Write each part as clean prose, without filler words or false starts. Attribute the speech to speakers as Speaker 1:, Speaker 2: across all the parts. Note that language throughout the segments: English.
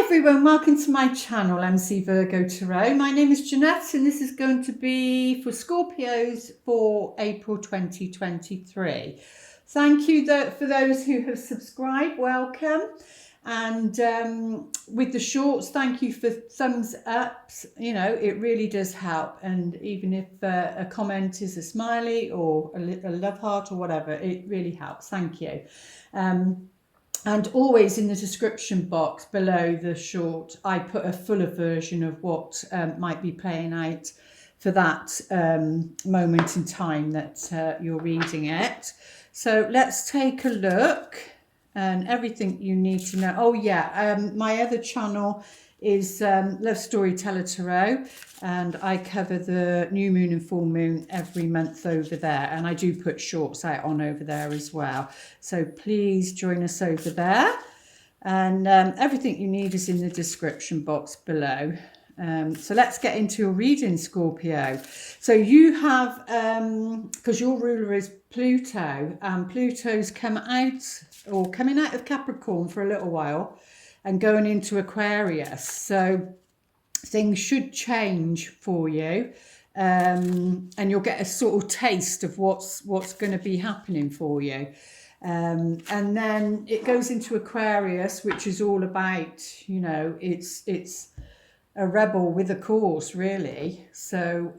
Speaker 1: everyone, welcome to my channel, MC Virgo Tarot. My name is Jeanette and this is going to be for Scorpios for April 2023. Thank you for those who have subscribed, welcome. And with the shorts, thank you for thumbs ups. You know, it really does help. And even if a comment is a smiley or a love heart or whatever, it really helps. Thank you. And always in the description box below the short, I put a fuller version of what might be playing out for that moment in time that you're reading it. So let's take a look and everything you need to know. Oh yeah, my other channel is Love Storyteller Tarot, and I cover the new moon and full moon every month over there, and I do put shorts out on over there as well, so please join us over there. And everything you need is in the description box below. So let's get into your reading, Scorpio. So you have, because your ruler is Pluto, and Pluto's coming out of Capricorn for a little while and going into Aquarius, so things should change for you, and you'll get a sort of taste of what's going to be happening for you, and then it goes into Aquarius, which is all about, you know, it's a rebel with a cause, really. So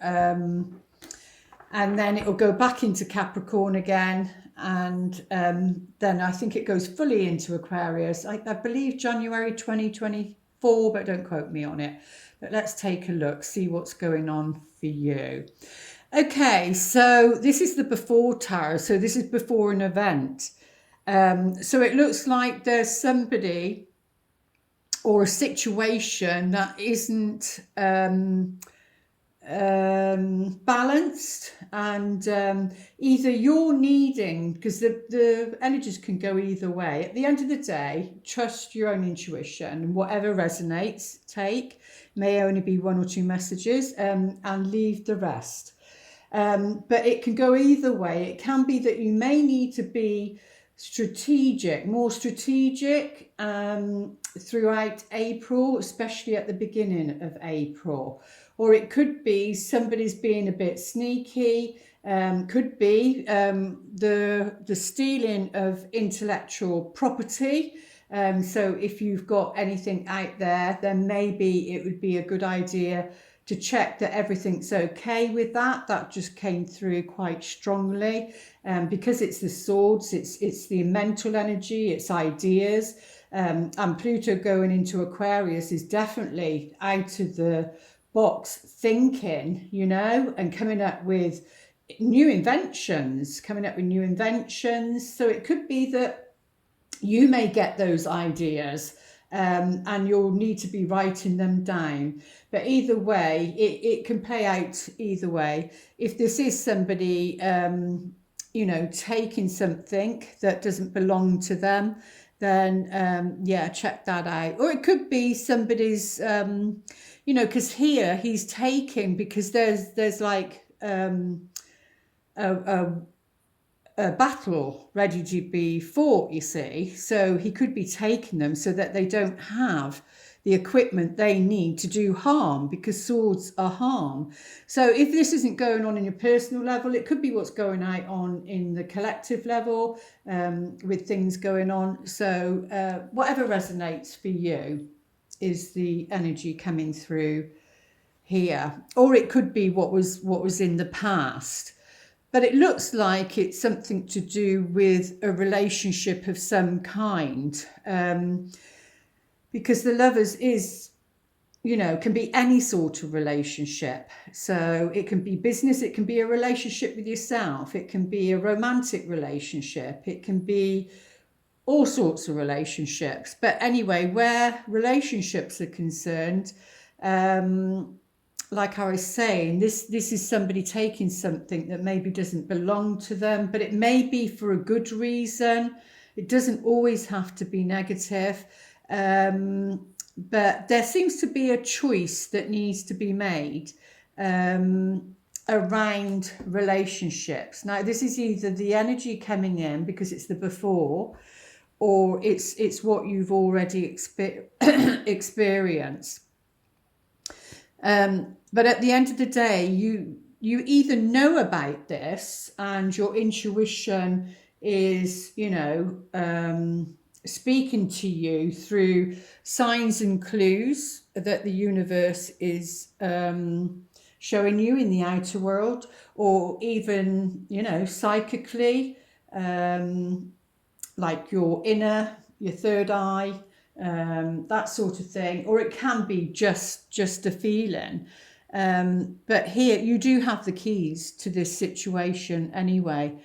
Speaker 1: and then it'll go back into Capricorn again, and then I think it goes fully into Aquarius, I believe January 2024, but don't quote me on it. But let's take a look, see what's going on for you. Okay, so this is the before tarot, so this is before an event. So it looks like there's somebody or a situation that isn't balanced, and either you're needing, because the energies can go either way. At the end of the day, trust your own intuition, and whatever resonates, take. May only be one or two messages, and leave the rest. But it can go either way. It can be that you may need to be strategic, more strategic throughout April, especially at the beginning of April. Or it could be somebody's being a bit sneaky, could be the stealing of intellectual property. So if you've got anything out there, then maybe it would be a good idea to check that everything's okay with that. That just came through quite strongly, because it's the swords, it's the mental energy, it's ideas, and Pluto going into Aquarius is definitely out of the box thinking, you know, and coming up with new inventions. So it could be that you may get those ideas, and you'll need to be writing them down. But either way, it can play out either way. If this is somebody, you know, taking something that doesn't belong to them, then yeah, check that out. Or it could be somebody's, you know, because here he's taking, because there's like a battle ready to be fought, you see. So he could be taking them so that they don't have the equipment they need to do harm, because swords are harm. So if this isn't going on in your personal level, it could be what's going on in the collective level, with things going on. So whatever resonates for you is the energy coming through here. Or it could be what was in the past. But it looks like it's something to do with a relationship of some kind, because the Lovers is, you know, can be any sort of relationship. So it can be business, it can be a relationship with yourself, it can be a romantic relationship, it can be all sorts of relationships. But anyway, where relationships are concerned, like I was saying, this is somebody taking something that maybe doesn't belong to them, but it may be for a good reason. It doesn't always have to be negative, but there seems to be a choice that needs to be made around relationships. Now, this is either the energy coming in because it's the before, or it's what you've already experienced. But at the end of the day, you either know about this and your intuition is, speaking to you through signs and clues that the universe is showing you in the outer world, or even, psychically, like your third eye, that sort of thing, or it can be just a feeling. But here you do have the keys to this situation anyway,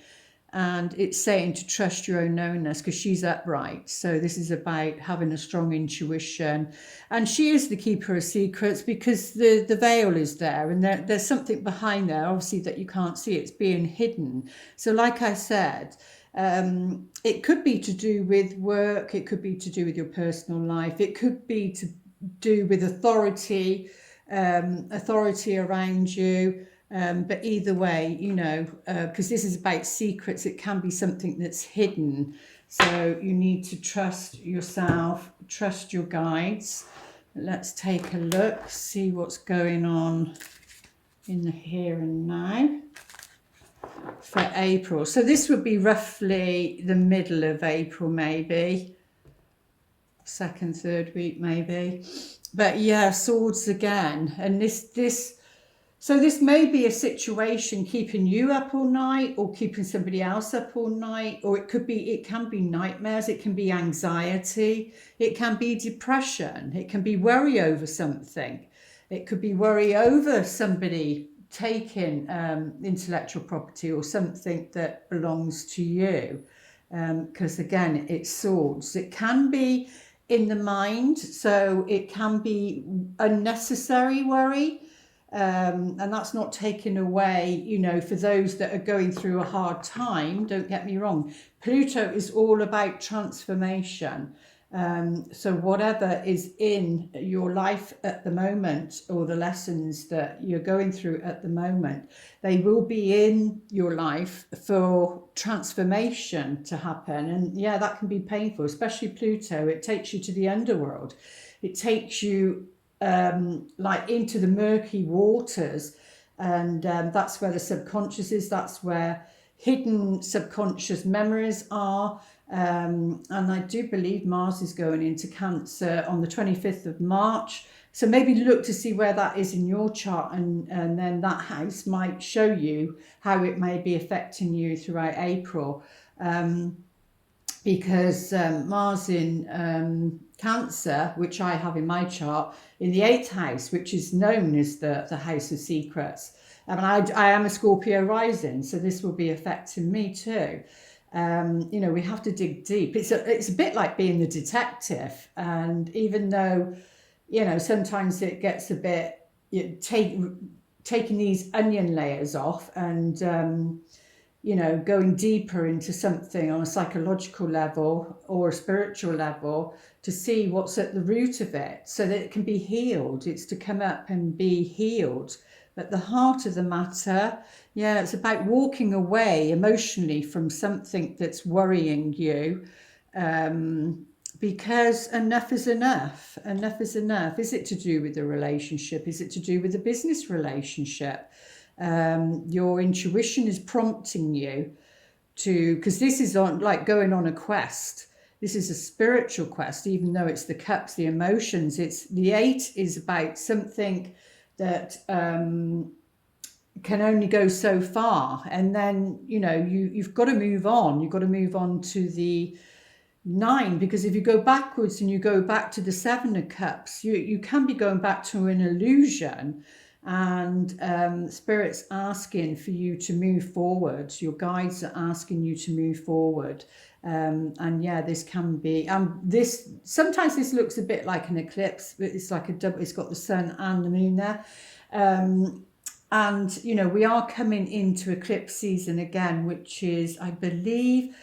Speaker 1: and it's saying to trust your own knowingness, because she's upright. So this is about having a strong intuition, and she is the keeper of secrets, because the veil is there, and there's something behind there, obviously, that you can't see. It's being hidden. So like I said, it could be to do with work, it could be to do with your personal life, it could be to do with authority around you. But either way, because this is about secrets, it can be something that's hidden. So you need to trust yourself, trust your guides. Let's take a look, see what's going on in the here and now for April. So this would be roughly the middle of April, maybe. Second, third week, maybe. But yeah, swords again. And so this may be a situation keeping you up all night, or keeping somebody else up all night, or it can be nightmares, it can be anxiety, it can be depression, it can be worry over something, it could be worry over somebody taking intellectual property or something that belongs to you, because again, it's swords. It can be in the mind, so it can be unnecessary worry. And that's not taken away, for those that are going through a hard time. Don't get me wrong. Pluto is all about transformation. So whatever is in your life at the moment, or the lessons that you're going through at the moment, they will be in your life for transformation to happen. And yeah, that can be painful, especially Pluto. It takes you to the underworld. It takes you like into the murky waters, and that's where the subconscious is, that's where hidden subconscious memories are, and I do believe Mars is going into Cancer on the 25th of March, so maybe look to see where that is in your chart, and then that house might show you how it may be affecting you throughout April, because Mars in Cancer, which I have in my chart, in the 8th house, which is known as the house of secrets. And I am a Scorpio rising, so this will be affecting me too. We have to dig deep. It's a bit like being the detective, and even though, sometimes it gets a bit, taking these onion layers off, and going deeper into something on a psychological level or a spiritual level to see what's at the root of it, so that it can be healed. It's to come up and be healed. But the heart of the matter, it's about walking away emotionally from something that's worrying you, because enough is enough. Enough is enough. Is it to do with the relationship? Is it to do with the business relationship? Your intuition is prompting you to, because this is like going on a quest. This is a spiritual quest, even though it's the cups, the emotions. It's the 8 is about something that can only go so far, and then you've got to move on. You've got to move on to the 9, because if you go backwards and you go back to the 7 of Cups, you can be going back to an illusion. And Spirit's asking for you to move forward. Your guides are asking you to move forward. And yeah, this can be, sometimes this looks a bit like an eclipse, but it's like a double, it's got the sun and the moon there. And we are coming into eclipse season again, which is, I believe,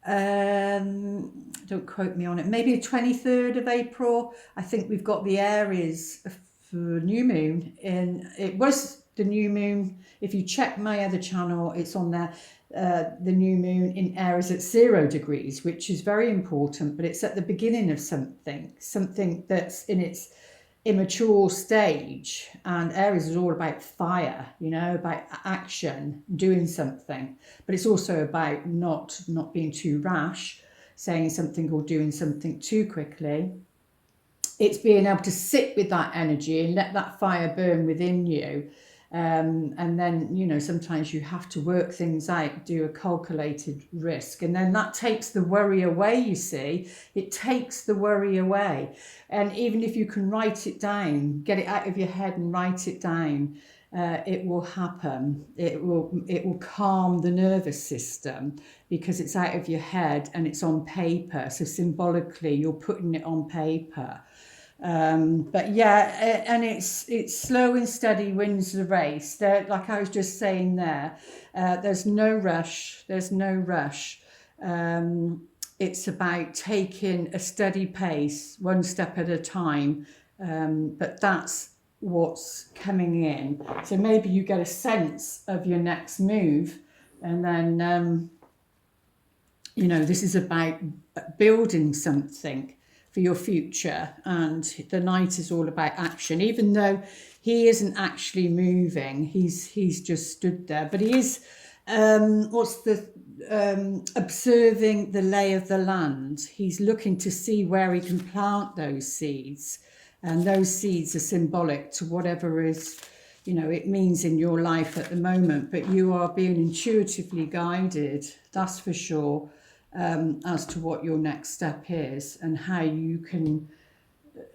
Speaker 1: don't quote me on it, maybe the 23rd of April. I think we've got the Aries for new moon, and it was the new moon. If you check my other channel, it's on there. the new moon in Aries at 0 degrees, which is very important, but it's at the beginning of something that's in its immature stage. And Aries is all about fire, you know, about action, doing something, but it's also about not being too rash, saying something or doing something too quickly. It's being able to sit with that energy and let that fire burn within you. And then, you know, sometimes you have to work things out, do a calculated risk. And then that takes the worry away, you see. It takes the worry away. And even if you can write it down, get it out of your head and write it down, it will happen. It will calm the nervous system because it's out of your head and it's on paper. So symbolically, you're putting it on paper. But yeah, and it's slow and steady wins the race. There, like I was just saying there, there's no rush. There's no rush. It's about taking a steady pace, one step at a time. But that's what's coming in. So maybe you get a sense of your next move, and then you know, this is about building something for your future, and the Knight is all about action. Even though he isn't actually moving, he's just stood there, but he is observing the lay of the land. He's looking to see where he can plant those seeds, and those seeds are symbolic to whatever is, you know, it means in your life at the moment. But you are being intuitively guided, that's for sure, as to what your next step is and how you can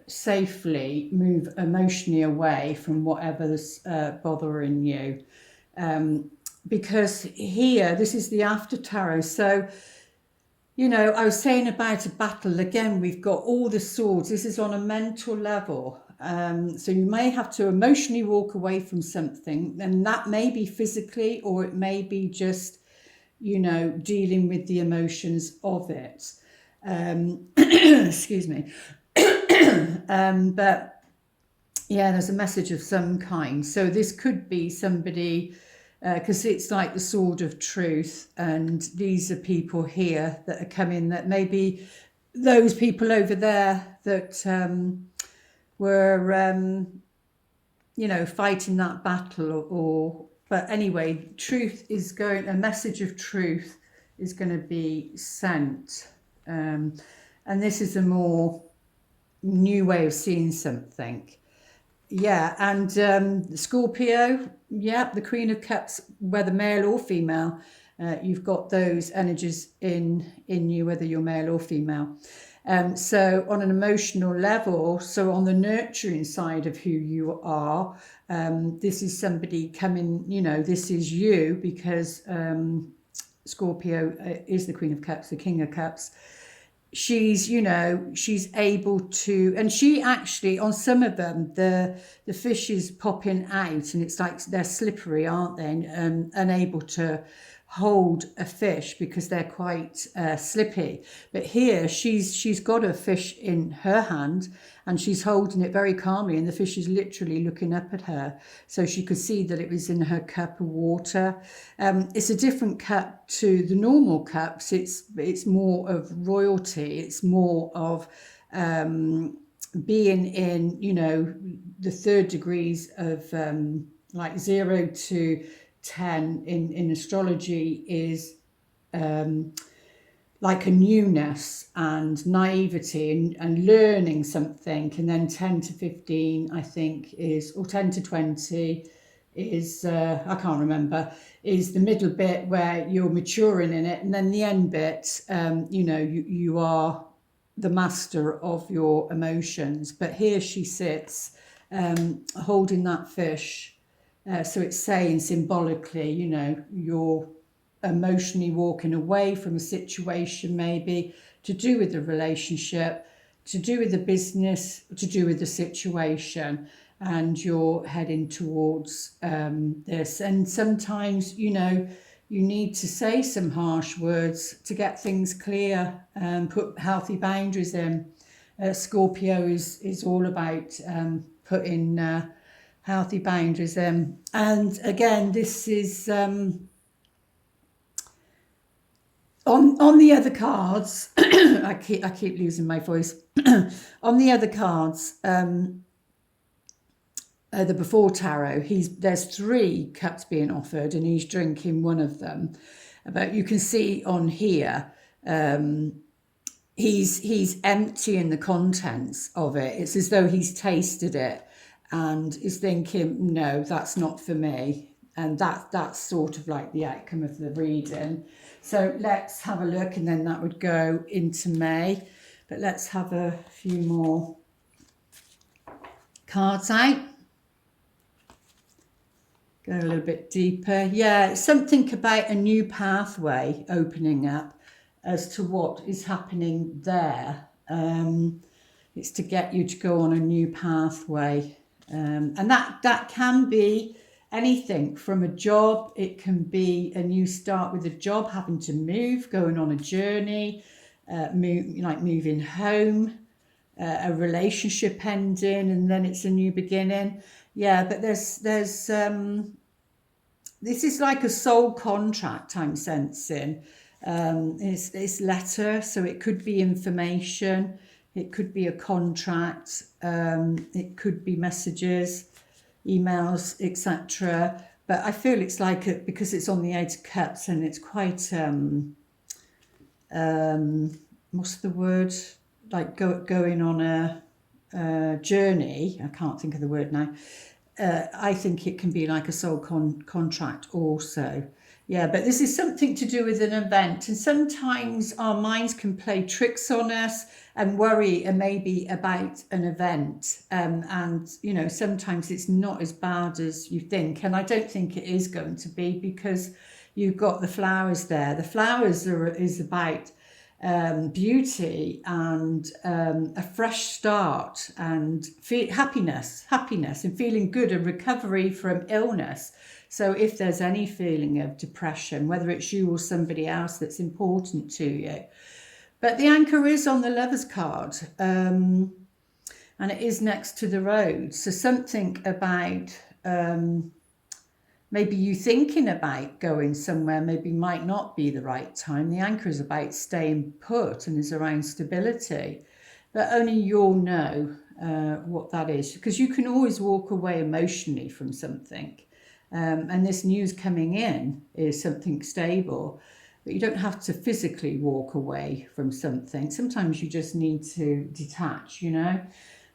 Speaker 1: safely move emotionally away from whatever's bothering you. Because here, this is the after tarot. So, you know, I was saying about a battle. Again, we've got all the swords. This is on a mental level. So you may have to emotionally walk away from something, and that may be physically, or it may be just, you know, dealing with the emotions of it. Excuse me. But yeah, there's a message of some kind. So this could be somebody, because it's like the sword of truth, and these are people here that are coming, that maybe those people over there that were, you know, fighting that battle, or but anyway, truth is going, a message of truth is going to be sent. And this is a more new way of seeing something. Yeah, and Scorpio, yeah, the Queen of Cups, whether male or female, you've got those energies in you, whether you're male or female. So on an emotional level, so on the nurturing side of who you are, this is somebody coming, you know, this is you, because Scorpio is the Queen of Cups, the King of Cups. She's, you know, she's able to, and she actually, on some of them, the fish is popping out, and it's like they're slippery, aren't they? And unable to hold a fish because they're quite slippy. But here she's got a fish in her hand, and she's holding it very calmly, and the fish is literally looking up at her, so she could see that it was in her cup of water. It's a different cup to the normal cups. It's more of royalty. It's more of being in, you know, the 3rd degrees of like 0 to 10 in astrology is like a newness and naivety and learning something. And then 10 to 15, I think, is, or 10 to 20 is, I can't remember, is the middle bit where you're maturing in it. And then the end bit, you know, you are the master of your emotions. But here she sits holding that fish. So it's saying symbolically, you know, you're emotionally walking away from a situation, maybe to do with the relationship, to do with the business, to do with the situation, and you're heading towards this. And sometimes, you know, you need to say some harsh words to get things clear and put healthy boundaries in. Scorpio is all about putting healthy boundaries in. And again, this is On the other cards, I keep losing my voice. On the other cards, the before tarot, there's 3 cups being offered, and he's drinking one of them. But you can see on here, he's emptying the contents of it. It's as though he's tasted it and is thinking, no, that's not for me. And that's sort of like the outcome of the reading. So let's have a look, and then that would go into May. But let's have a few more cards out. Go a little bit deeper. Yeah, something about a new pathway opening up as to what is happening there. It's to get you to go on a new pathway. And that can be anything from a job. It can be a new start with a job, having to move, going on a journey, moving home, a relationship ending, and then it's a new beginning. Yeah, but there's this is like a soul contract I'm sensing. It's letter, so it could be information, it could be a contract, it could be messages, emails, etc. But I feel it's like because it's on the 8 of Cups, and it's quite what's the word, like going on a journey. I can't think of the word now. I think it can be like a soul contract also. Yeah, but this is something to do with an event, and sometimes our minds can play tricks on us and worry maybe about an event, and you know, sometimes it's not as bad as you think, and I don't think it is going to be, because you've got the flowers there. The flowers is about beauty and a fresh start, and happiness and feeling good, and recovery from illness. So if there's any feeling of depression, whether it's you or somebody else that's important to you. But the anchor is on the Lovers card, and it is next to the road. So something about maybe you thinking about going somewhere maybe might not be the right time. The anchor is about staying put and is around stability. But only you'll know what that is, because you can always walk away emotionally from something. And this news coming in is something stable, but you don't have to physically walk away from something. Sometimes you just need to detach, you know.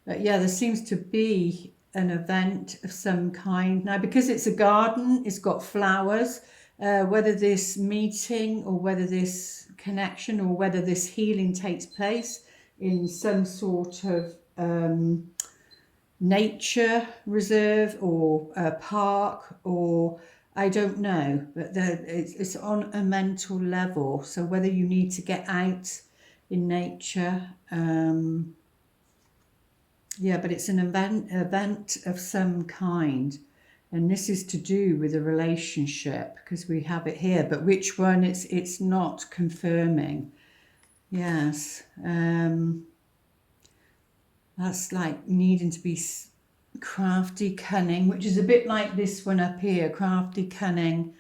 Speaker 1: But yeah, there seems to be an event of some kind. Now, because it's a garden, it's got flowers, whether this meeting or whether this connection or whether this healing takes place in some sort of nature reserve or a park, or I don't know, but it's on a mental level. So whether you need to get out in nature, yeah, but it's an event of some kind, and this is to do with a relationship, because we have it here, but which one, it's not confirming. Yes, that's like needing to be crafty, cunning, which is a bit like this one up here, crafty, cunning,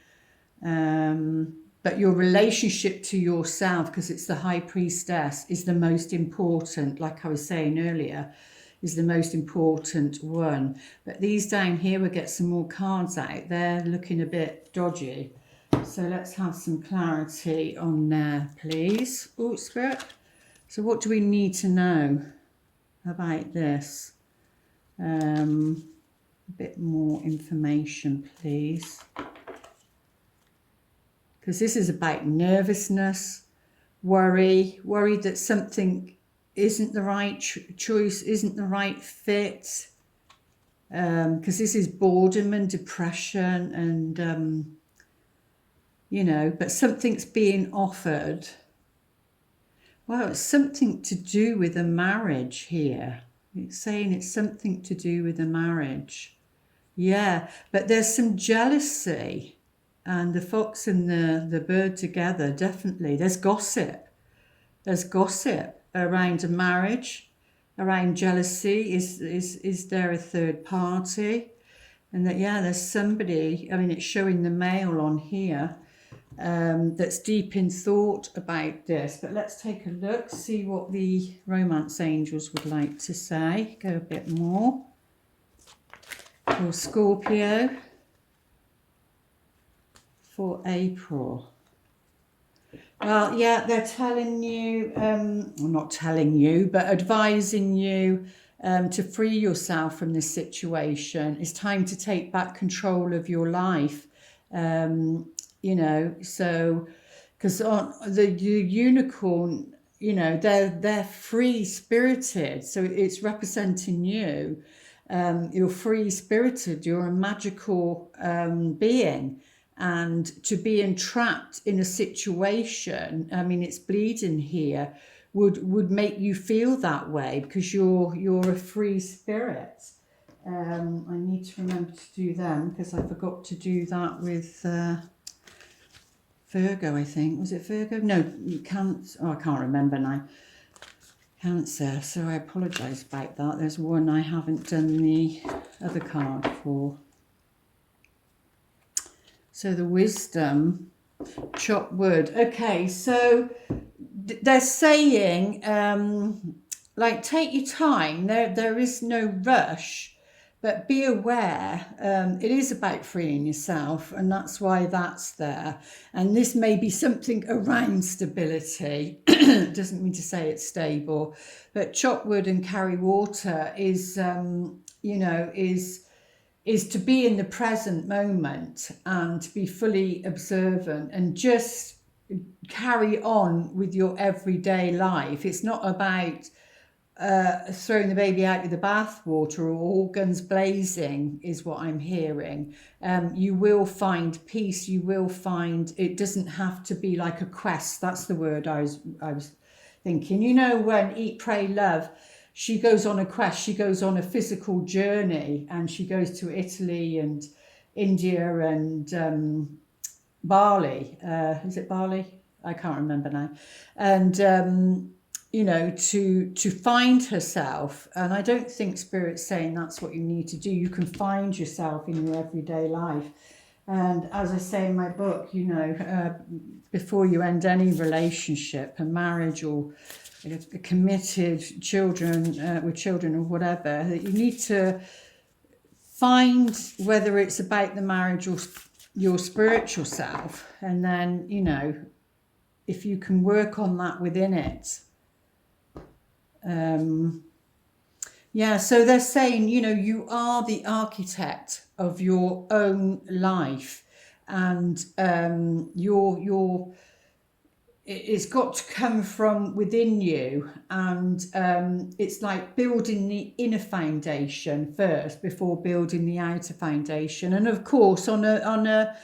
Speaker 1: but your relationship to yourself, because it's the High Priestess, is the most important, like I was saying earlier, is the most important one. But these down here, we'll get some more cards out. They're looking a bit dodgy. So let's have some clarity on there, please. Oh, Spirit. So what do we need to know about this? A bit more information, please. Because this is about nervousness, worry that something isn't the right choice, isn't the right fit. Because this is boredom and depression and, you know, but something's being offered. Well, it's something to do with a marriage here. It's saying it's something to do with a marriage. Yeah, but there's some jealousy, and the fox and the bird together, definitely. There's gossip. There's gossip around a marriage, around jealousy. Is there a third party? And that, yeah, there's somebody, I mean, it's showing the male on here, that's deep in thought about this. But let's take a look, see what the romance angels would like to say. Go a bit more. For Scorpio, for April. Well, yeah, they're telling you, well, not telling you, but advising you to free yourself from this situation. It's time to take back control of your life. You know, so because on the unicorn, you know, they're free spirited, so it's representing you. You're free spirited. You're a magical being. And to be entrapped in a situation, I mean, it's bleeding here, would make you feel that way because you're a free spirit. I need to remember to do them because I forgot to do that with Virgo, I think. Was it Virgo? No, you can't. Oh, I can't remember now. Cancer. So I apologise about that. There's one I haven't done the other card for. So the wisdom, chop wood. Okay, so they're saying, like, take your time. There is no rush, but be aware. It is about freeing yourself, and that's why that's there. And this may be something around stability. It doesn't mean to say it's stable, but chop wood and carry water is, you know, is to be in the present moment and to be fully observant and just carry on with your everyday life. It's not about throwing the baby out with the bathwater or all guns blazing is what I'm hearing. You will find peace. You will find, it doesn't have to be like a quest. That's the word I was thinking. You know, when Eat, Pray, Love, she goes on a quest, she goes on a physical journey, and she goes to Italy and India and Bali. Is it Bali? I can't remember now. And, you know, to find herself. And I don't think Spirit's saying that's what you need to do. You can find yourself in your everyday life. And as I say in my book, you know, before you end any relationship, a marriage or committed children with children or whatever, that you need to find whether it's about the marriage or your spiritual self, and then, you know, if you can work on that within it. Yeah, so they're saying, you know, you are the architect of your own life, and it's got to come from within you, and it's like building the inner foundation first before building the outer foundation. And of course, on a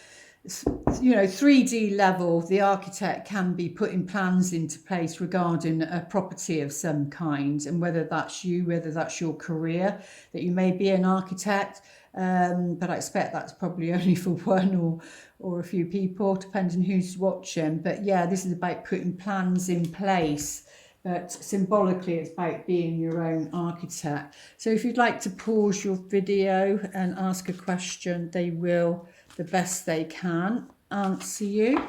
Speaker 1: you know, 3D level, the architect can be putting plans into place regarding a property of some kind, and whether that's you, whether that's your career, that you may be an architect, but I expect that's probably only for one or a few people, depending who's watching. But yeah, this is about putting plans in place, but symbolically it's about being your own architect. So if you'd like to pause your video and ask a question, they will, the best they can, answer you.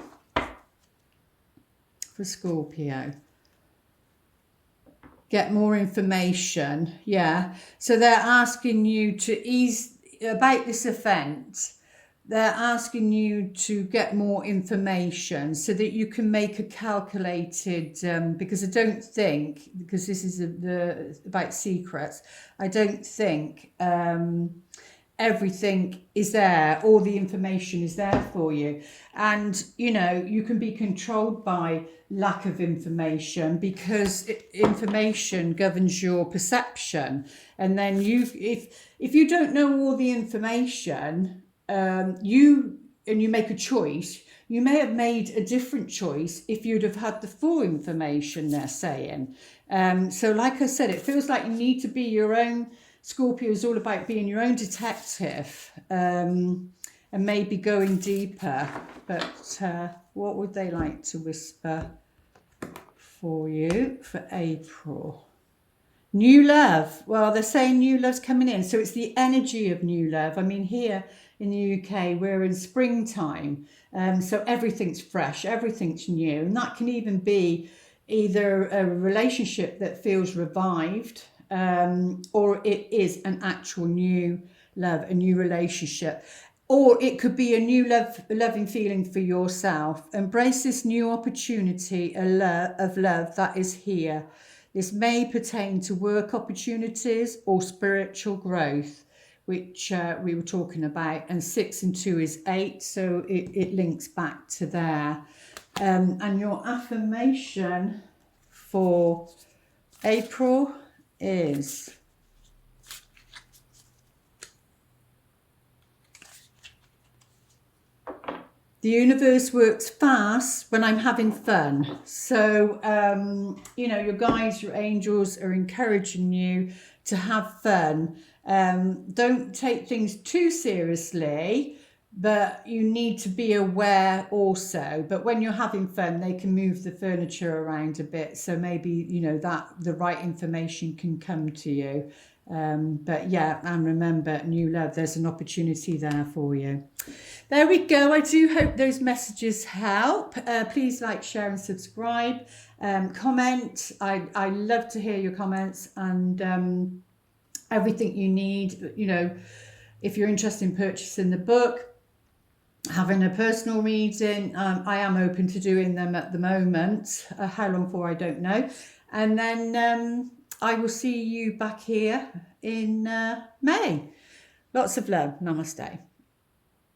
Speaker 1: For Scorpio, get more information. Yeah, so they're asking you to ease about this event. They're asking you to get more information so that you can make a calculated, because I don't think, because this is about secrets, I don't think everything is there, all the information is there for you. And, you know, you can be controlled by lack of information, because information governs your perception. And then if you don't know all the information, you make a choice, you may have made a different choice if you'd have had the full information, they're saying. So like I said, it feels like you need to be your own. Scorpio is all about being your own detective, and maybe going deeper. But what would they like to whisper for you for April? New love. Well, they're saying new love's coming in. So it's the energy of new love. I mean, here in the UK, we're in springtime. So everything's fresh, everything's new. And that can even be either a relationship that feels revived, or it is an actual new love, a new relationship. Or it could be a new loving feeling for yourself. Embrace this new opportunity of love that is here. This may pertain to work opportunities or spiritual growth, which we were talking about. And 6 and 2 is 8, so it links back to there. And your affirmation for April is: the universe works fast when I'm having fun. So, you know, your guides, your angels are encouraging you to have fun. Don't take things too seriously, but you need to be aware also. But when you're having fun, they can move the furniture around a bit. So maybe, you know, that the right information can come to you. But yeah, and remember, new love, there's an opportunity there for you. There we go. I do hope those messages help. Please like, share and subscribe. Comment. I love to hear your comments and everything you need. You know, if you're interested in purchasing the book, having a personal reading, I am open to doing them at the moment. How long for, I don't know. And then I will see you back here in May. Lots of love. Namaste.